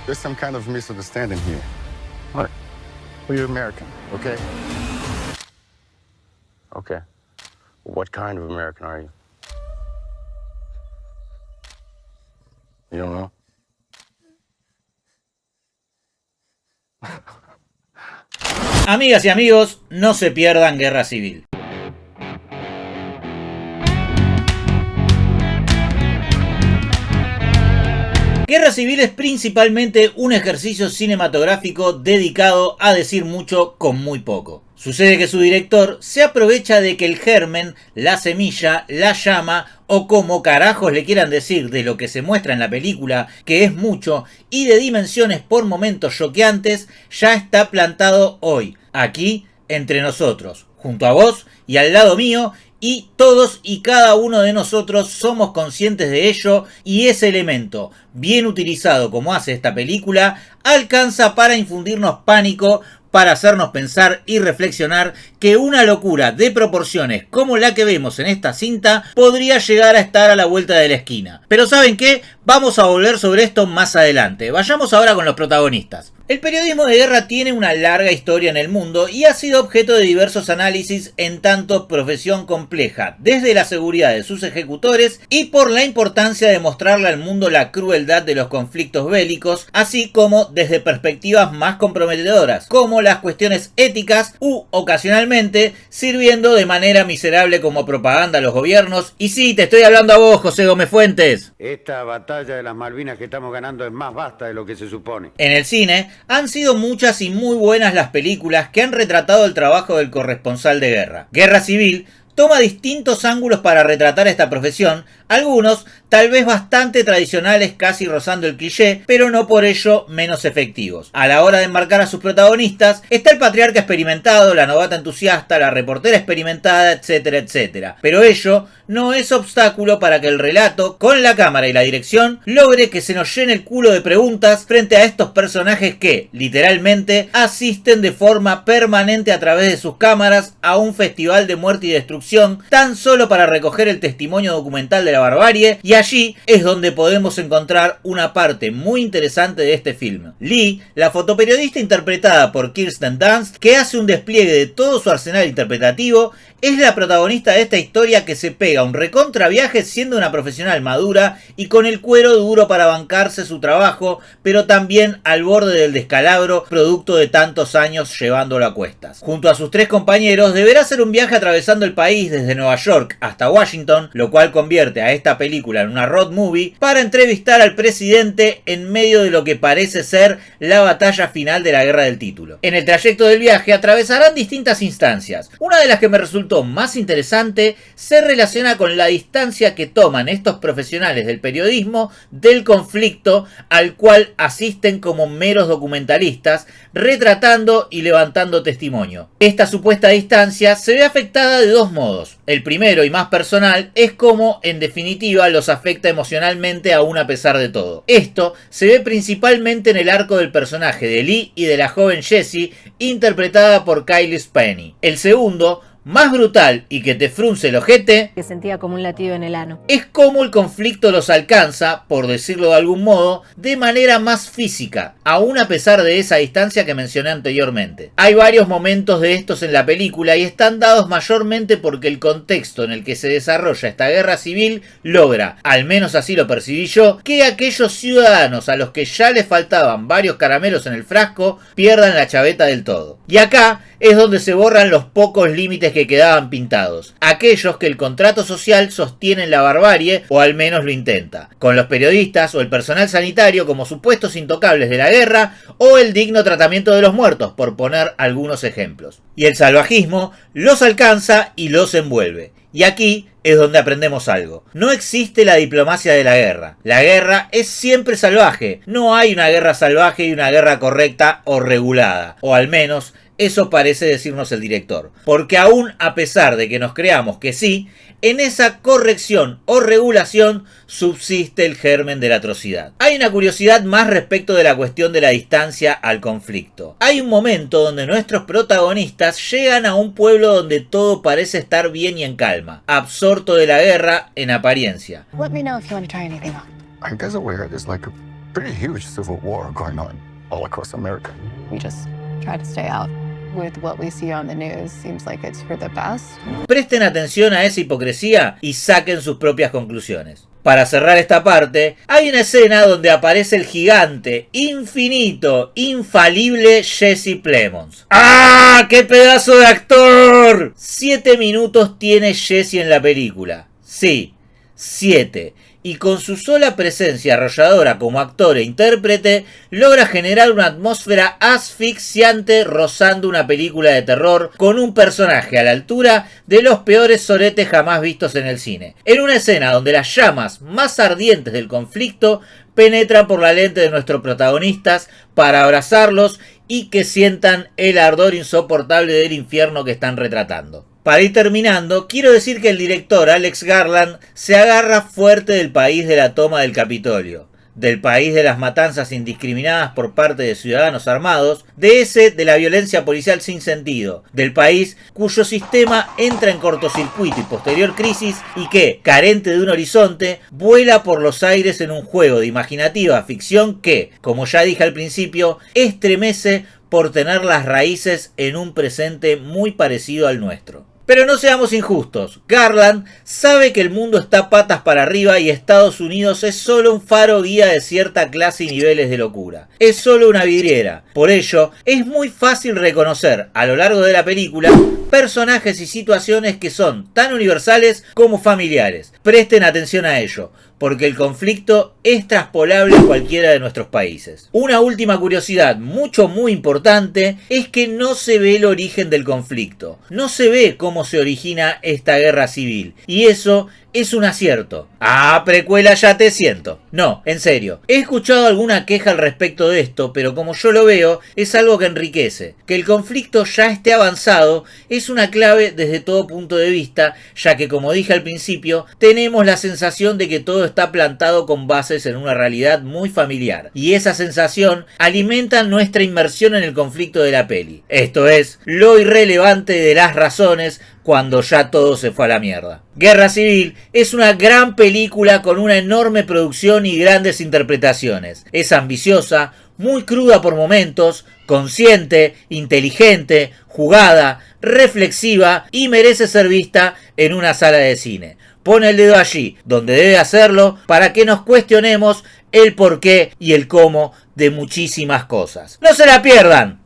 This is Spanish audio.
There's some kind of misunderstanding here. What? Well, you're American, okay? Okay. What kind of American are you? You don't know? Amigas y amigos, no se pierdan Guerra Civil. Guerra Civil es principalmente un ejercicio cinematográfico dedicado a decir mucho con muy poco. Sucede que su director se aprovecha de que el germen, la semilla, la llama o como carajos le quieran decir de lo que se muestra en la película, que es mucho y de dimensiones por momentos choqueantes, ya está plantado hoy, aquí, entre nosotros, junto a vos y al lado mío, y todos y cada uno de nosotros somos conscientes de ello, y ese elemento, bien utilizado como hace esta película, alcanza para infundirnos pánico, para hacernos pensar y reflexionar que una locura de proporciones como la que vemos en esta cinta podría llegar a estar a la vuelta de la esquina. Pero ¿saben qué? Vamos a volver sobre esto más adelante. Vayamos ahora con los protagonistas. El periodismo de guerra tiene una larga historia en el mundo y ha sido objeto de diversos análisis en tanto profesión compleja, desde la seguridad de sus ejecutores y por la importancia de mostrarle al mundo la crueldad de los conflictos bélicos, así como desde perspectivas más comprometedoras, como las cuestiones éticas u ocasionalmente sirviendo de manera miserable como propaganda a los gobiernos. Y sí, te estoy hablando a vos, José Gómez Fuentes. Esta batalla de las Malvinas que estamos ganando es más vasta de lo que se supone. En el cine han sido muchas y muy buenas las películas que han retratado el trabajo del corresponsal de guerra. Guerra Civil toma distintos ángulos para retratar esta profesión, algunos tal vez bastante tradicionales, casi rozando el cliché, pero no por ello menos efectivos. A la hora de enmarcar a sus protagonistas está el patriarca experimentado, la novata entusiasta, la reportera experimentada, etcétera, etcétera. Pero ello no es obstáculo para que el relato, con la cámara y la dirección, logre que se nos llene el culo de preguntas frente a estos personajes que, literalmente, asisten de forma permanente a través de sus cámaras a un festival de muerte y destrucción, tan solo para recoger el testimonio documental de la barbarie, y allí es donde podemos encontrar una parte muy interesante de este film. Lee, la fotoperiodista interpretada por Kirsten Dunst, que hace un despliegue de todo su arsenal interpretativo, es la protagonista de esta historia que se pega un recontra viaje siendo una profesional madura y con el cuero duro para bancarse su trabajo, pero también al borde del descalabro producto de tantos años llevándolo a cuestas. Junto a sus tres compañeros deberá hacer un viaje atravesando el país desde Nueva York hasta Washington, lo cual convierte a esta película en una road movie, para entrevistar al presidente en medio de lo que parece ser la batalla final de la guerra del título. En el trayecto del viaje atravesarán distintas instancias. Una de las que me resultó más interesante se relaciona con la distancia que toman estos profesionales del periodismo del conflicto al cual asisten como meros documentalistas, retratando y levantando testimonio. Esta supuesta distancia se ve afectada de dos modos. El primero y más personal es cómo, en definitiva, los afecta emocionalmente aún a pesar de todo. Esto se ve principalmente en el arco del personaje de Lee y de la joven Jessie, interpretada por Cailee Spaeny. El segundo, más brutal y que te frunce el ojete, que sentía como un latido en el ano, es cómo el conflicto los alcanza, por decirlo de algún modo, de manera más física, aún a pesar de esa distancia que mencioné anteriormente. Hay varios momentos de estos en la película y están dados mayormente porque el contexto en el que se desarrolla esta guerra civil logra, al menos así lo percibí yo, que aquellos ciudadanos a los que ya les faltaban varios caramelos en el frasco pierdan la chaveta del todo. Y acá es donde se borran los pocos límites que quedaban pintados, aquellos que el contrato social sostiene en la barbarie, o al menos lo intenta, con los periodistas o el personal sanitario como supuestos intocables de la guerra, o el digno tratamiento de los muertos, por poner algunos ejemplos. Y el salvajismo los alcanza y los envuelve. Y aquí es donde aprendemos algo. No existe la diplomacia de la guerra. La guerra es siempre salvaje. No hay una guerra salvaje y una guerra correcta o regulada. O al menos eso parece decirnos el director. Porque aún a pesar de que nos creamos que sí, en esa corrección o regulación subsiste el germen de la atrocidad. Hay una curiosidad más respecto de la cuestión de la distancia al conflicto. Hay un momento donde nuestros protagonistas llegan a un pueblo donde todo parece estar bien y en calma, absorto de la guerra en apariencia. Let me know if you want to try anything on. I guess a wear is like Pretty huge civil war going on all across America. We just try to stay out. With what we see on the news, seems like it's for the best. Presten atención a esa hipocresía y saquen sus propias conclusiones. Para cerrar esta parte, hay una escena donde aparece el gigante, infinito, infalible Jesse Plemons. ¡Ah! ¡Qué pedazo de actor! 7 minutos tiene Jesse en la película. Sí, 7. Y con su sola presencia arrolladora como actor e intérprete, logra generar una atmósfera asfixiante rozando una película de terror con un personaje a la altura de los peores soretes jamás vistos en el cine. En una escena donde las llamas más ardientes del conflicto penetran por la lente de nuestros protagonistas para abrazarlos y que sientan el ardor insoportable del infierno que están retratando. Para ir terminando, quiero decir que el director Alex Garland se agarra fuerte del país de la toma del Capitolio, del país de las matanzas indiscriminadas por parte de ciudadanos armados, de ese de la violencia policial sin sentido, del país cuyo sistema entra en cortocircuito y posterior crisis y que, carente de un horizonte, vuela por los aires en un juego de imaginativa ficción que, como ya dije al principio, estremece por tener las raíces en un presente muy parecido al nuestro. Pero no seamos injustos, Garland sabe que el mundo está patas para arriba y Estados Unidos es solo un faro guía de cierta clase y niveles de locura. Es solo una vidriera. Por ello, es muy fácil reconocer a lo largo de la película personajes y situaciones que son tan universales como familiares. Presten atención a ello, porque el conflicto es traspolable a cualquiera de nuestros países. Una última curiosidad muy importante es que no se ve el origen del conflicto. No se ve cómo se origina esta guerra civil. Y eso es un acierto. Ah, precuela, ya te siento. No, en serio. He escuchado alguna queja al respecto de esto, pero como yo lo veo, es algo que enriquece. Que el conflicto ya esté avanzado es una clave desde todo punto de vista, ya que como dije al principio, tenemos la sensación de que todo está plantado con bases en una realidad muy familiar. Y esa sensación alimenta nuestra inmersión en el conflicto de la peli. Esto es, lo irrelevante de las razones cuando ya todo se fue a la mierda. Guerra Civil es una gran película con una enorme producción y grandes interpretaciones. Es ambiciosa, muy cruda por momentos, consciente, inteligente, jugada, reflexiva y merece ser vista en una sala de cine. Pone el dedo allí, donde debe hacerlo, para que nos cuestionemos el porqué y el cómo de muchísimas cosas. ¡No se la pierdan!